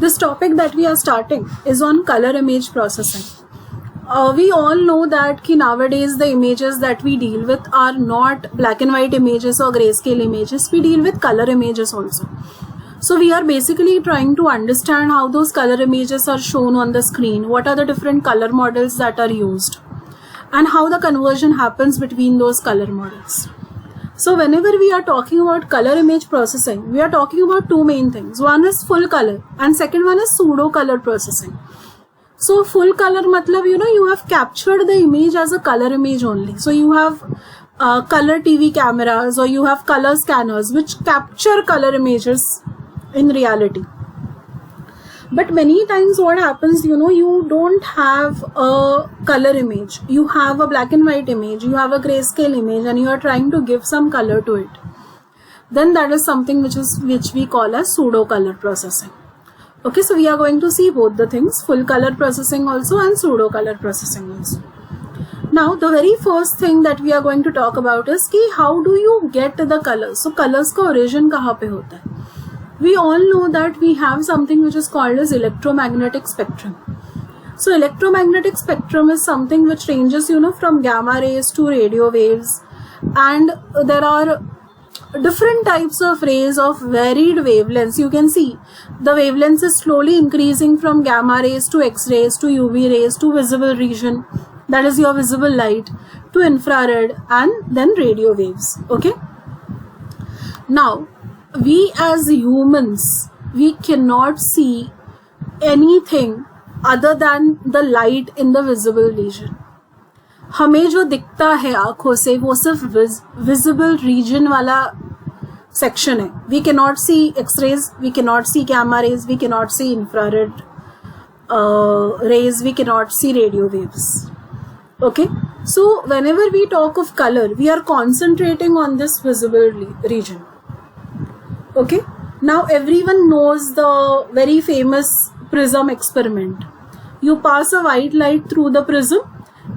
This topic that we are starting is on color image processing. We all know that nowadays the images that we deal with are not black and white images or grayscale images. We deal with color images also. So we are basically trying to understand how those color images are shown on the screen, what are the different color models that are used, and how the conversion happens between those color models. So whenever we are talking about color image processing, we are talking about two main things. One is full color and second one is pseudo color processing. So full color matlab, you have captured the image as a color image only. So you have color TV cameras or you have color scanners which capture color images in reality. But many times what happens, you don't have a color image. You have a black and white image, you have a grayscale image and you are trying to give some color to it. Then that is something which we call as pseudo color processing. Okay, so we are going to see both the things, full color processing also and pseudo color processing also. Now the very first thing that we are going to talk about is how do you get the colors? So colors ka origin kahan pe hota hai? We all know that we have something which is called as electromagnetic spectrum. So electromagnetic spectrum is something which ranges, from gamma rays to radio waves, and there are different types of rays of varied wavelengths. You can see the wavelength is slowly increasing from gamma rays to X-rays to UV rays to visible region, that is your visible light, to infrared and then radio waves. Okay. Now, we as humans, we cannot see anything other than the light in the visible region. हमें जो दिखता है आँखों से वो सिर्फ visible region वाला section है. We cannot see X-rays, we cannot see gamma rays, we cannot see infrared rays, we cannot see radio waves. Okay, so whenever we talk of color, we are concentrating on this visible region. Okay, now everyone knows the very famous prism experiment. You pass a white light through the prism,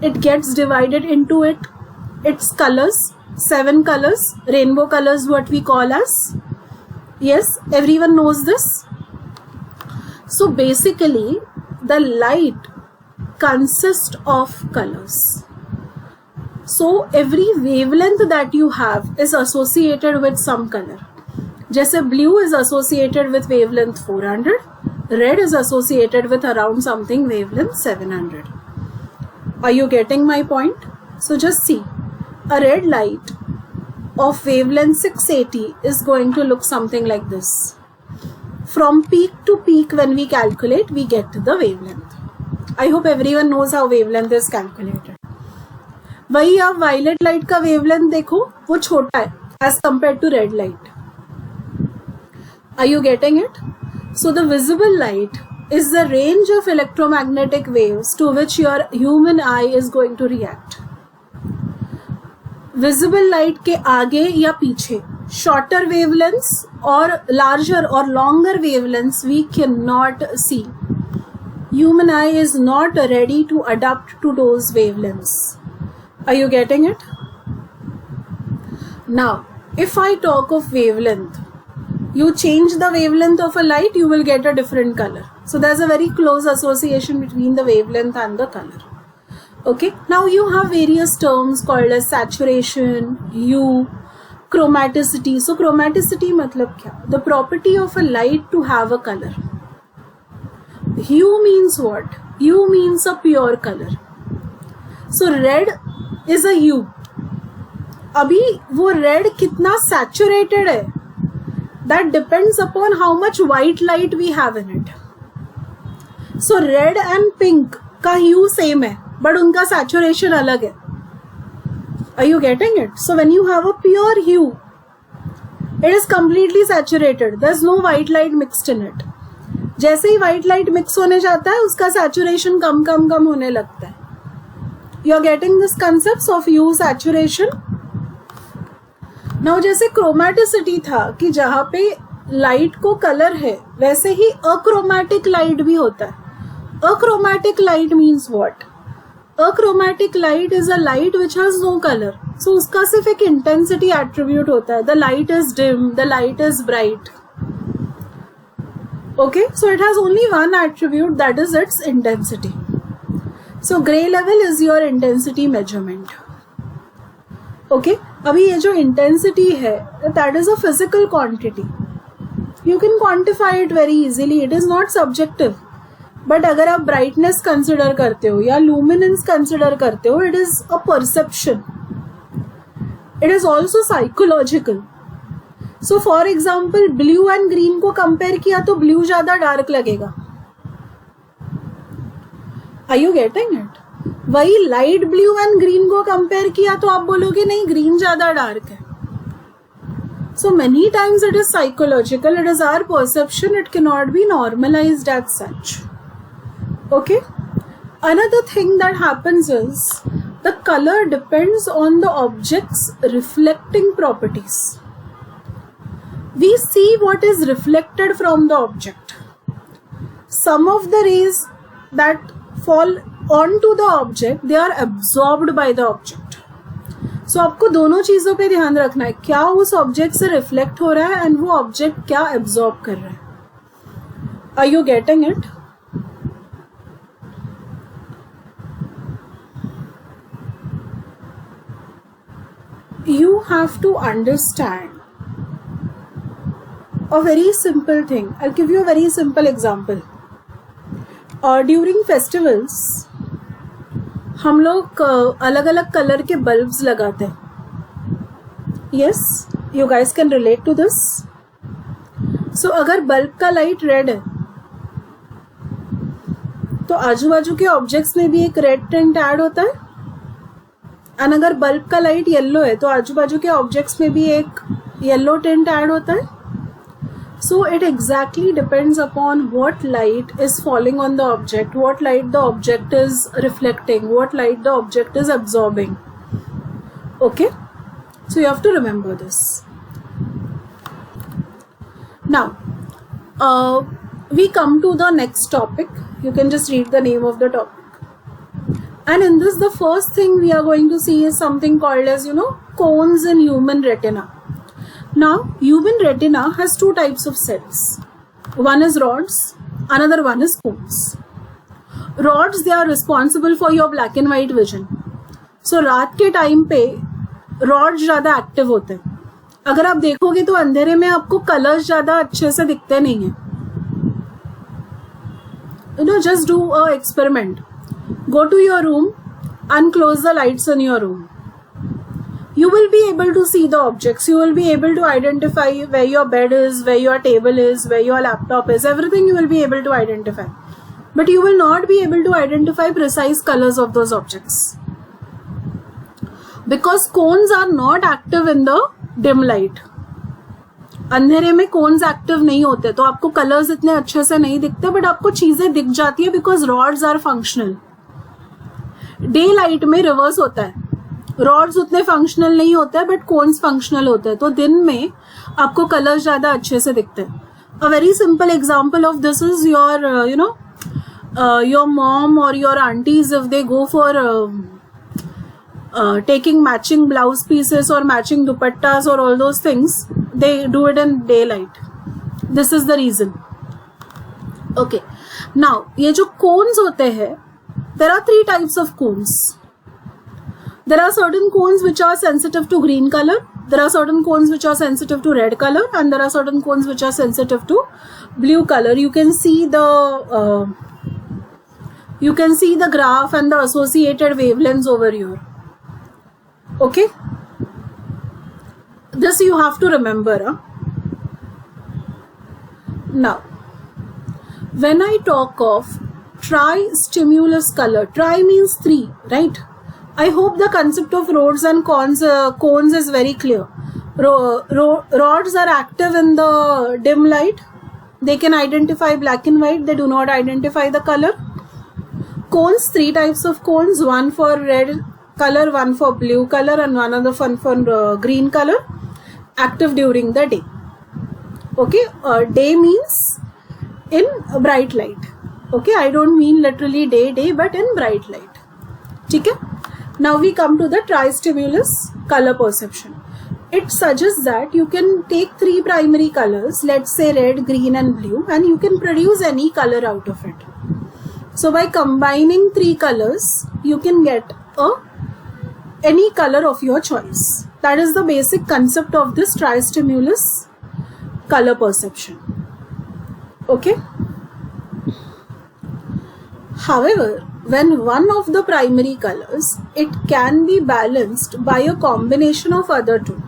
it gets divided into its colors, 7 colors, rainbow colors what we call as. Yes, everyone knows this. So basically the light consists of colors. So every wavelength that you have is associated with some color. जैसे blue is associated with wavelength 400, red is associated with around something wavelength 700. Are you getting my point? So just see, a red light of wavelength 680 is going to look something like this. From peak to peak when we calculate, we get the wavelength. I hope everyone knows how wavelength is calculated. वही आप violet light का wavelength देखो, वो छोटा है as compared to red light. Are you getting it? So the visible light is the range of electromagnetic waves to which your human eye is going to react. Visible light के आगे या पीछे shorter wavelengths or larger or longer wavelengths we cannot see. Human eye is not ready to adapt to those wavelengths. Are you getting it? Now, if I talk of wavelength, you change the wavelength of a light, you will get a different color. So there's a very close association between the wavelength and the color. Okay, now you have various terms called as saturation, hue, chromaticity. So chromaticity matlab kya? The property of a light to have a color. Hue means what? Hue means a pure color. So red is a hue. अभी वो red कितना saturated है? That depends upon how much white light we have in it. So red and pink का hue same है, but उनका saturation अलग है. Are you getting it? So when you have a pure hue, it is completely saturated. There's no white light mixed in it. जैसे ही white light mix होने जाता है, उसका saturation कम होने लगता है. You are getting this concepts of hue, saturation. Now जैसे chromaticity था कि जहाँ पे लाइट को कलर है वैसे ही अक्रोमैटिक लाइट भी होता है. Achromatic light means what? Achromatic light is a light which has no colour. So उसका सिर्फ एक इंटेंसिटी एट्रीब्यूट होता है. The light is dim, the light is bright. Okay, so it has only one attribute, that is its intensity. So gray level is your intensity measurement. Okay, अभी ये जो intensity है, that is a physical quantity. You can quantify it very easily. It is not subjective. But अगर आप brightness consider करते हो या luminance consider करते हो, it is a perception. It is also psychological. So for example, blue and green को compare किया तो blue ज़्यादा dark लगेगा. Are you getting it? वही light blue and green को compare किया तो आप बोलोगे नहीं green ज़्यादा dark है. So many times it is psychological. It is our perception. It cannot be normalized as such. Okay. Another thing that happens is the color depends on the object's reflecting properties. We see what is reflected from the object. Some of the rays that fall onto the object, they are absorbed by the object. So आपको दोनों चीज़ों पे ध्यान रखना है, क्या उस object से रिफ्लेक्ट हो रहा है एंड वो ऑब्जेक्ट क्या एब्जॉर्ब कर रहा है. Are you getting it? You have to understand a very simple thing. I'll give you a very simple example. During festivals, हम लोग अलग अलग कलर के बल्ब्स लगाते हैं. Yes, you guys can relate to this. So अगर bulb का light red है तो आजू बाजू के ऑब्जेक्ट्स में भी एक रेड टिंट ऐड होता है. एंड अगर बल्ब का लाइट येलो है तो आजू बाजू के ऑब्जेक्ट्स में भी एक येलो टिंट ऐड होता है. So it exactly depends upon what light is falling on the object, what light the object is reflecting, what light the object is absorbing. Okay? So you have to remember this. Now, we come to the next topic. You can just read the name of the topic. And in this, the first thing we are going to see is something called as, cones in human retina. Now, human retina has two types of cells. One is rods, another one is cones. Rods, they are responsible for your black and white vision. So, रात के time पे rods ज़्यादा active होते हैं. अगर आप देखोगे तो अंधेरे में आपको कलर्स ज़्यादा अच्छे से दिखते नहीं हैं. Just do a experiment. Go to your room and close the lights in your room. You will be able to see the objects. You will be able to identify where your bed is, where your table is, where your laptop is. Everything you will be able to identify. But you will not be able to identify precise colors of those objects. Because cones are not active in the dim light. अंधेरे में cons active नहीं होते तो आपको colours इतने अच्छे से नहीं दिखते, बट आपको चीजें दिख जाती है because rods are functional. Daylight में रिवर्स होता है, रॉड्स उतने फंक्शनल नहीं होते हैं बट कोन्स फंक्शनल होते हैं, तो दिन में आपको कलर्स ज्यादा अच्छे से दिखते हैं. A very simple example of this is your your mom or your aunties, if they go for taking matching blouse pieces or matching dupattas or all those things, they do it in daylight. This is the reason. Okay, now ये जो cones होते हैं, there are three types of cones. There are certain cones which are sensitive to green color, there are certain cones which are sensitive to red color, and there are certain cones which are sensitive to blue color. You can see the graph and the associated wavelengths over here. Okay, this you have to remember. Now, when I talk of tri-stimulus color, tri means three, right? I hope the concept of rods and cones is very clear. Rods are active in the dim light. They can identify black and white. They do not identify the color. Cones, three types of cones, one for red color, one for blue color, and one other one for green color, active during the day. Okay, day means in bright light. Okay, I don't mean literally day, but in bright light. Okay. Now we come to the tri-stimulus color perception. it suggests that you can take three primary colors, let's say red, green and blue, and you can produce any color out of it. So by combining three colors, you can get any color of your choice. That is the basic concept of this tri-stimulus color perception. Okay. However, when one of the primary colors, it can be balanced by a combination of other two,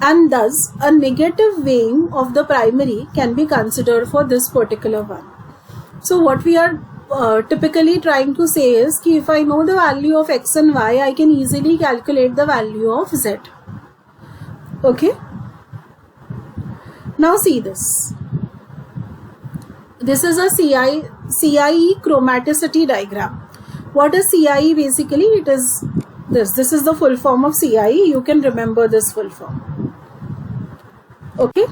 and thus a negative weighing of the primary can be considered for this particular one. So what we are typically trying to say is कि if I know the value of x and y, I can easily calculate the value of z. Okay. Now see this. This is a CIE chromaticity diagram. What is CIE basically? It is this. This is the full form of CIE. You can remember this full form. Okay.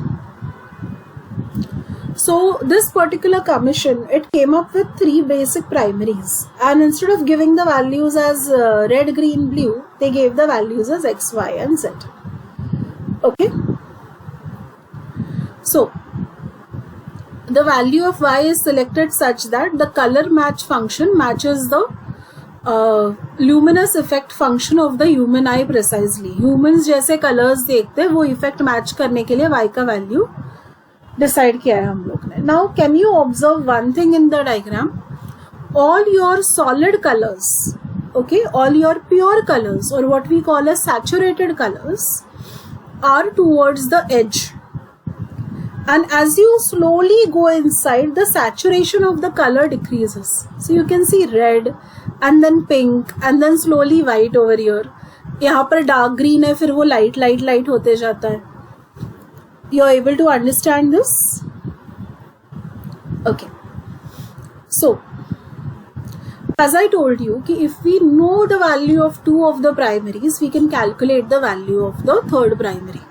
So this particular commission, it came up with three basic primaries, and instead of giving the values as red, green, blue, they gave the values as x, y and z. Okay. So the value of y is selected such that the color match function matches the luminous effect function of the human eye precisely. Humans जैसे colors देखते हैं वो effect match करने के लिए y का value decide किया है हम लोग ने. Now can you observe one thing in the diagram? All your solid colors, okay, all your pure colors or what we call as saturated colors are towards the edge. And as you slowly go inside, the saturation of the color decreases. So you can see red and then pink and then slowly white over here. यहाँ पर dark green है, फिर वो light होते जाता है. You are able to understand this? Okay. So, as I told you, कि if we know the value of two of the primaries, we can calculate the value of the third primary.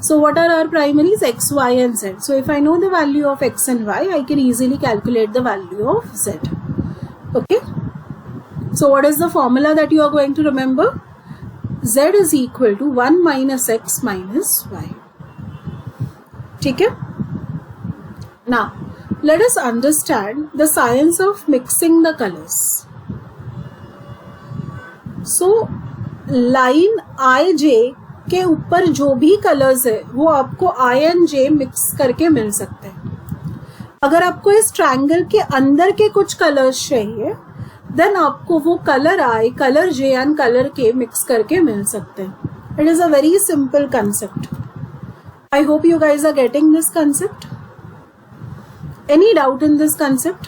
So what are our primaries? X, y and z. So if I know the value of x and y, I can easily calculate the value of z. Okay. So what is the formula that you are going to remember? Z is equal to 1 minus x minus y. ठीक है? Now, let us understand the science of mixing the colors. So, line IJ के ऊपर जो भी colours है वो आपको I and J mix करके मिल सकते हैं. अगर आपको इस ट्रायंगल के अंदर के कुछ कलर्स चाहिए, देन आपको वो colour I, colour J and colour K mix करके मिल सकते हैं. It is a very simple concept. I hope you guys are getting this concept. Any doubt in this concept?